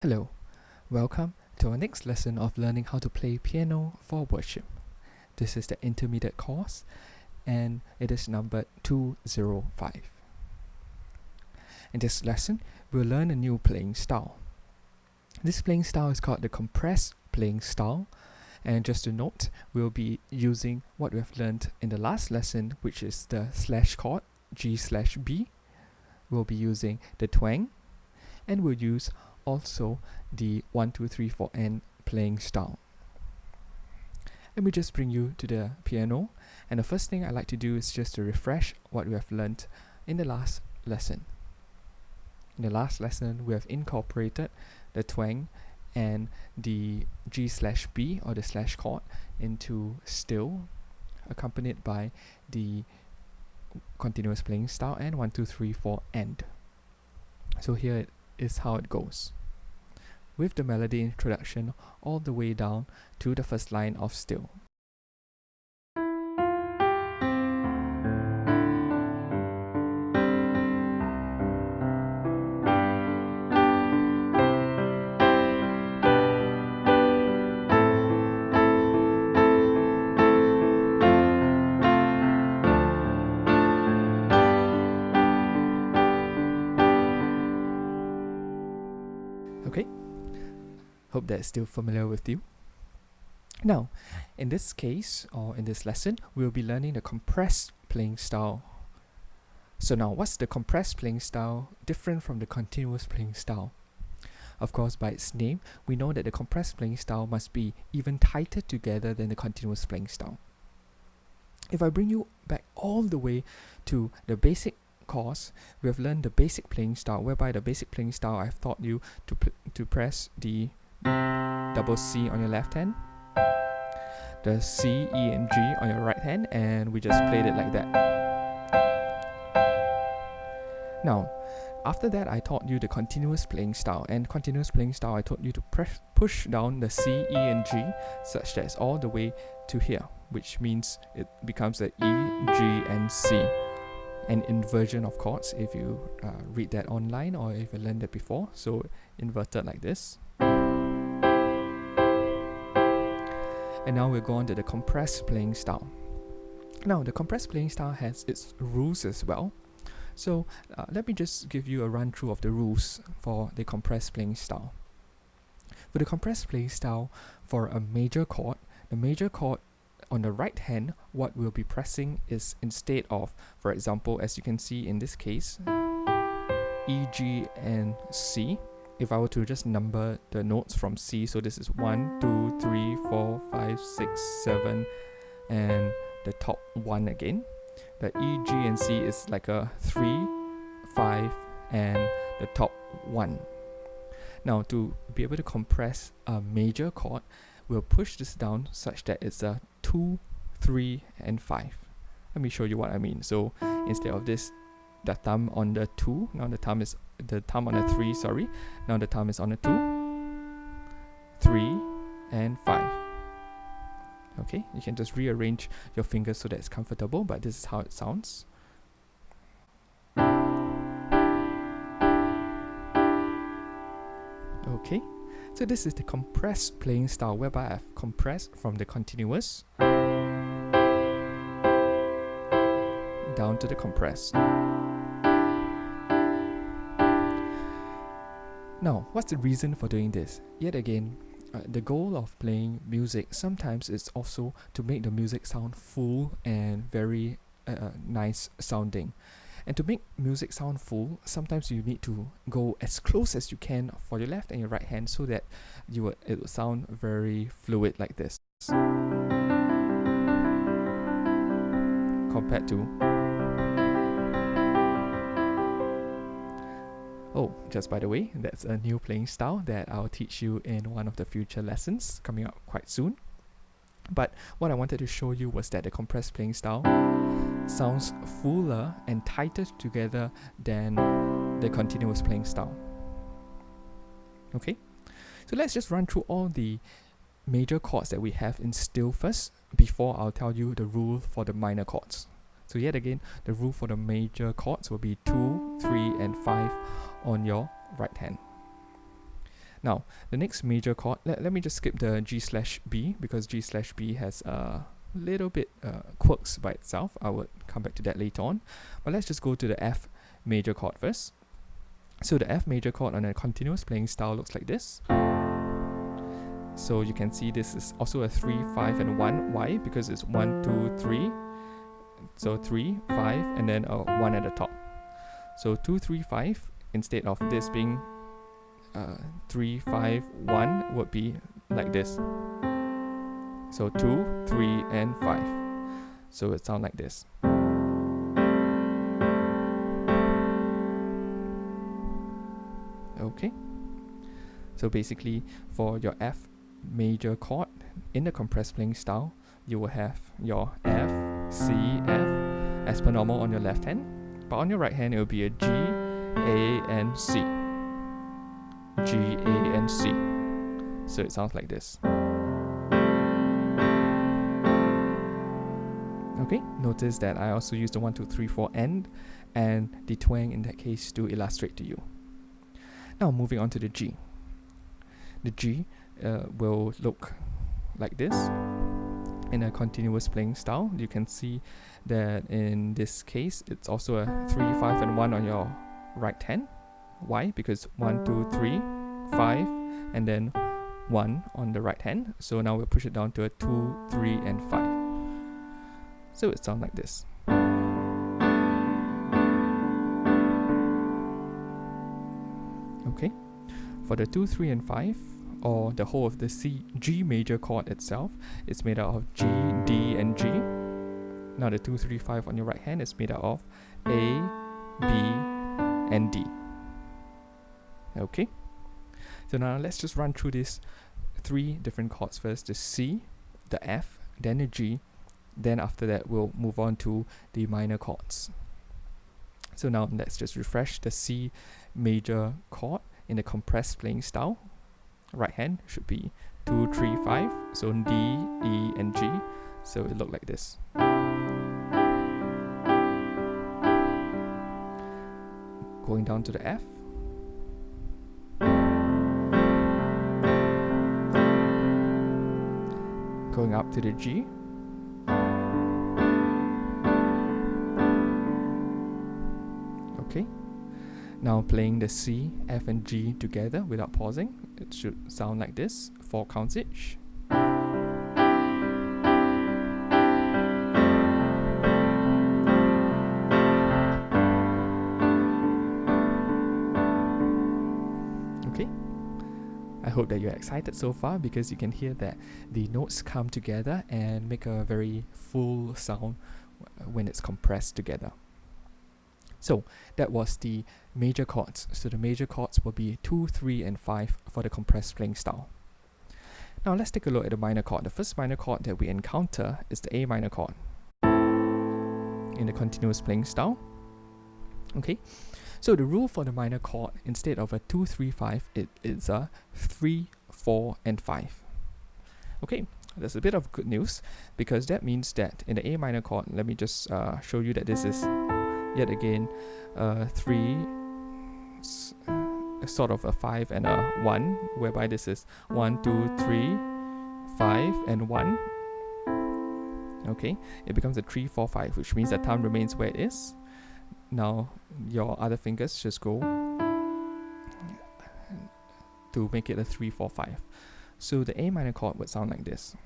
Hello, welcome to our next lesson of learning how to play piano for worship. This is the intermediate course and it is numbered 205. In this lesson, we'll learn a new playing style. This playing style is called the compressed playing style, and just to note, we'll be using what we have learned in the last lesson, which is the slash chord, G/B. We'll be using the twang, and we'll use also the 1, 2, 3, 4 playing style. Let me just bring you to the piano, and the first thing I like to do is just to refresh what we have learned in the last lesson. In the last lesson, we have incorporated the twang and the G/B or the slash chord into still, accompanied by the continuous playing style and 1, 2, 3, 4 and. So here it is how it goes, with the melody introduction all the way down to the first line of still. Okay, hope that's still familiar with you. Now, in this case, or in this lesson, we'll be learning the compressed playing style. So now, what's the compressed playing style different from the continuous playing style? Of course, by its name, we know that the compressed playing style must be even tighter together than the continuous playing style. If I bring you back all the way to the basic course, we have learned the basic playing style, whereby the basic playing style I've taught you to press the double C on your left hand, the C, E, and G on your right hand, and we just played it like that. Now, after that, I taught you the continuous playing style, and continuous playing style I taught you to push down the C, E, and G such that it's all the way to here, which means it becomes a E, G, and C. An inversion of chords if you read that online or if you learned it before, so inverted like this. And now we'll go on to the compressed playing style. Now the compressed playing style has its rules as well, so let me just give you a run through of the rules for the compressed playing style. For the compressed playing style, for a major chord, the major chord on the right hand, what we'll be pressing is, instead of, for example, as you can see in this case, E, G, and C. If I were to just number the notes from C, so this is 1, 2, 3, 4, 5, 6, 7, and the top 1 again. The E, G, and C is like a 3, 5, and the top 1. Now, to be able to compress a major chord, we'll push this down such that it's a 2, 3, and 5. Let me show you what I mean. So instead of this, the thumb on the 2, now the thumb on the 3, sorry. Now the thumb is on the 2, 3, and 5. Okay, you can just rearrange your fingers so that it's comfortable, but this is how it sounds. Okay. So this is the compressed playing style, whereby I've compressed from the continuous down to the compressed. Now, what's the reason for doing this? Yet again, the goal of playing music sometimes is also to make the music sound full and very nice sounding. And to make music sound full, sometimes you need to go as close as you can for your left and your right hand so that it will sound very fluid like this. Compared to... Oh, just by the way, that's a new playing style that I'll teach you in one of the future lessons coming up quite soon. But what I wanted to show you was that the compressed playing style sounds fuller and tighter together than the continuous playing style. Okay, so let's just run through all the major chords that we have in still first before I'll tell you the rule for the minor chords. So yet again, the rule for the major chords will be 2, 3, and 5 on your right hand. Now, the next major chord, let me just skip the G/B because G/B has a little bit quirks by itself. I would come back to that later on. But let's just go to the F major chord first. So the F major chord on a continuous playing style looks like this. So you can see this is also a 3, 5, and 1. Why? Because it's 1, 2, 3. So 3, 5, and then a 1 at the top. So 2, 3, 5, instead of this being 3, 5, 1 would be like this. So 2, 3, and 5. So it sounds like this. Okay. So basically, for your F major chord in the compressed playing style, you will have your F, C, F as per normal on your left hand, but on your right hand it will be a G, A, and C. G, A, and C. So it sounds like this. Okay, notice that I also use the 1, 2, 3, 4 end and the twang in that case to illustrate to you. Now moving on to the G. The G will look like this in a continuous playing style. You can see that in this case it's also a 3, 5, and 1 on your right hand. Why? Because 1, 2, 3, 5, and then 1 on the right hand. So now we'll push it down to a 2, 3, and 5. So it sounds like this. Okay, for the 2, 3, and 5, or the whole of the G major chord itself, it's made out of G, D, and G. Now the 2, 3, 5 on your right hand is made out of A, B, and D. Okay, so now let's just run through these 3 different chords first: the C, the F, then the G. Then after that we'll move on to the minor chords. So now let's just refresh the C major chord in the compressed playing style. Right hand should be 2, 3, 5. So D, E, and G. So it look like this. Going down to the F. Going up to the G. Okay. Now playing the C, F, and G together without pausing. It should sound like this, 4 counts each. Okay. I hope that you're excited so far because you can hear that the notes come together and make a very full sound when it's compressed together. So that was the major chords. So the major chords will be 2, 3, and 5 for the compressed playing style. Now let's take a look at the minor chord. The first minor chord that we encounter is the A minor chord in the continuous playing style. Okay, so the rule for the minor chord, instead of a 2, 3, 5, it is a 3, 4, and 5. Okay, that's a bit of good news because that means that in the A minor chord, let me just show you that this is yet again 3, sort of a 5 and a 1, whereby this is 1, 2, 3, 5, and 1. Okay, it becomes a 3, 4, 5, which means that time remains where it is. Now your other fingers just go to make it a 3, 4, 5. So the A minor chord would sound like this.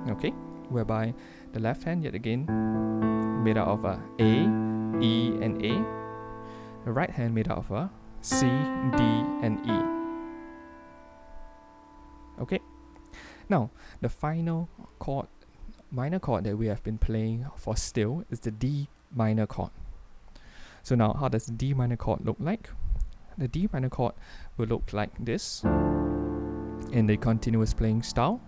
Okay, whereby the left hand yet again made out of a E, and A. The right hand made out of a C, D, and E. Okay, now the final chord, minor chord that we have been playing for still is the D minor chord. So now how does the D minor chord look like? The D minor chord will look like this in the continuous playing style,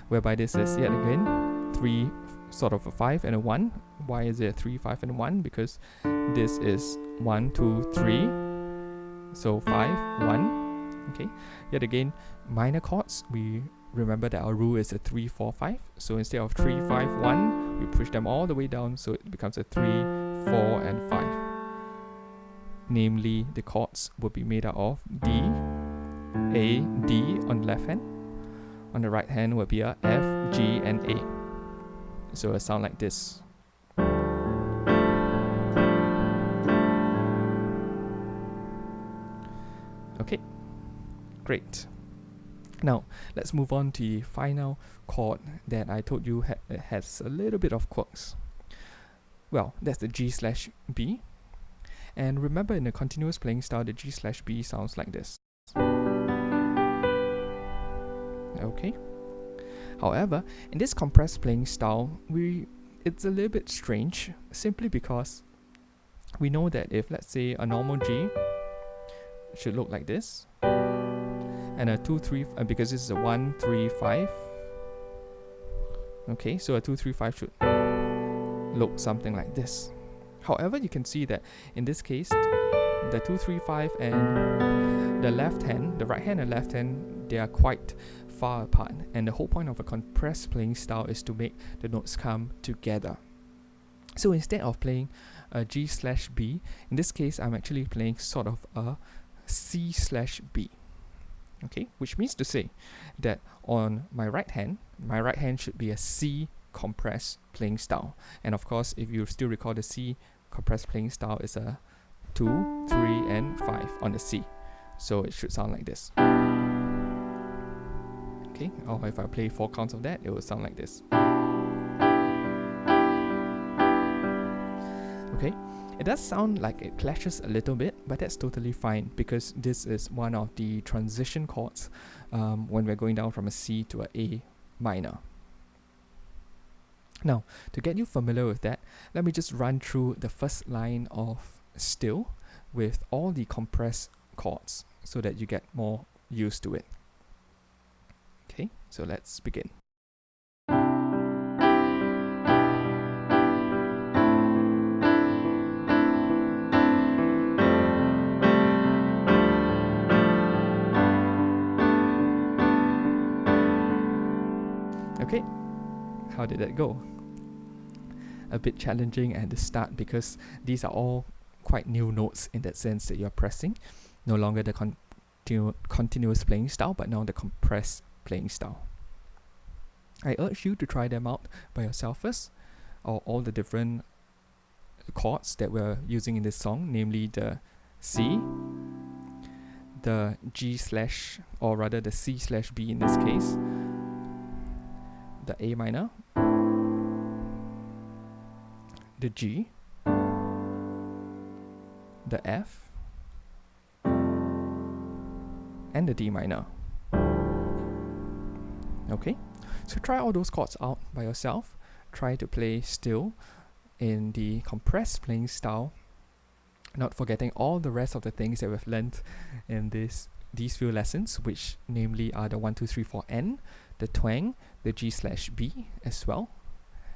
whereby this is yet again 3, sort of a 5 and a 1. Why is it 3, 5, and 1? Because this is 1, 2, 3, so 5, 1. Okay, yet again minor chords, we remember that our rule is a 3, 4, 5. So instead of 3, 5, 1, we push them all the way down, so it becomes a 3, 4, and 5. namely the chords will be made out of D, A, D on the left hand. On the right hand will be a F, G, and A. So it'll sound like this. Okay, great. Now, let's move on to the final chord that I told you has a little bit of quirks. Well, that's the G/B. And remember, in the continuous playing style, the G/B sounds like this. Okay. However, in this compressed playing style, it's a little bit strange, simply because we know that if, let's say, a normal G should look like this, and a 2-3, because this is a 1-3-5. Okay, so a 2-3-5 should look something like this. However, you can see that in this case, the 2-3-5 and the left hand, the right hand and left hand, they are quite far apart. And the whole point of a compressed playing style is to make the notes come together. So instead of playing a G/B, in this case, I'm actually playing sort of a C/B. Okay, which means to say that on my right hand should be a C compressed playing style. And of course, if you still recall, the C compressed playing style is a 2, 3, and 5 on the C. So it should sound like this. Okay, or if I play 4 counts of that, it will sound like this. Okay, it does sound like it clashes a little bit, but that's totally fine, because this is one of the transition chords when we're going down from a C to a A minor. Now, to get you familiar with that, let me just run through the first line of Still with all the compressed chords so that you get more used to it. Okay, so let's begin. Okay, how did that go? A bit challenging at the start, because these are all quite new notes in that sense that you're pressing. No longer the continuous playing style, but now the compressed playing style. I urge you to try them out by yourself first, or all the different chords that we're using in this song, namely the C, the or rather the C/B in this case, the A minor, the G, the F, and the D minor. Okay, so try all those chords out by yourself. Try to play Still in the compressed playing style, not forgetting all the rest of the things that we've learned in these few lessons, which namely are the 1, 2, 3, 4 N, the twang, the G/B as well.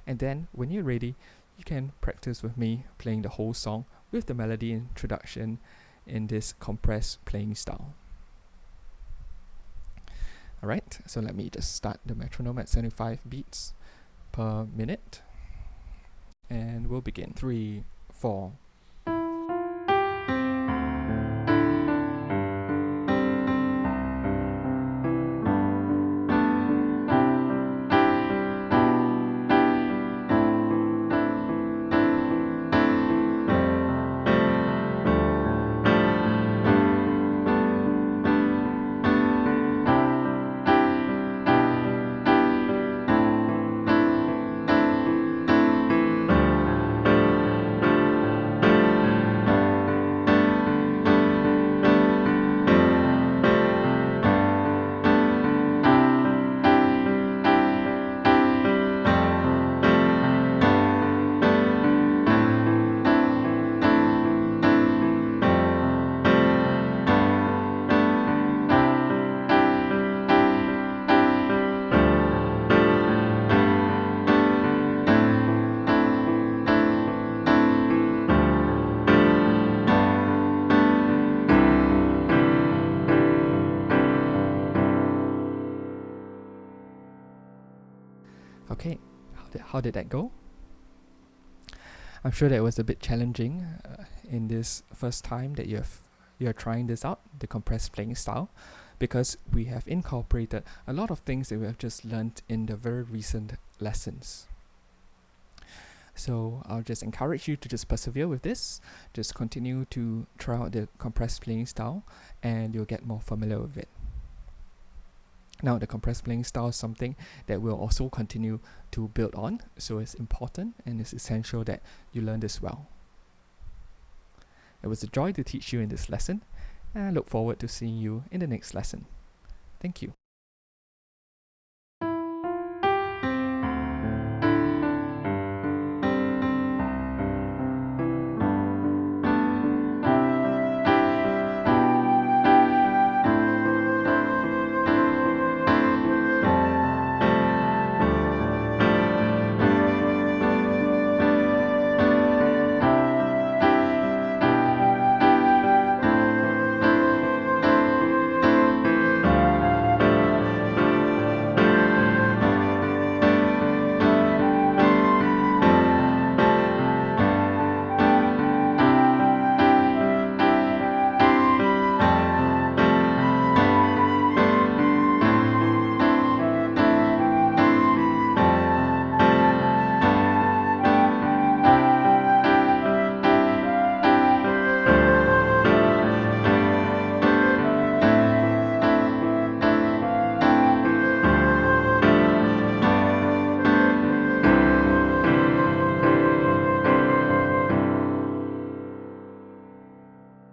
And then when you're ready, you can practice with me playing the whole song with the melody introduction in this compressed playing style. Alright, so let me just start the metronome at 75 beats per minute, and we'll begin. 3, 4. Okay, how did that go? I'm sure that it was a bit challenging in this first time that you're trying this out, the compressed playing style, because we have incorporated a lot of things that we have just learned in the very recent lessons. So I'll just encourage you to just persevere with this, just continue to try out the compressed playing style, and you'll get more familiar with it. Now, the compressed playing style is something that we'll also continue to build on, so it's important and it's essential that you learn this well. It was a joy to teach you in this lesson, and I look forward to seeing you in the next lesson. Thank you.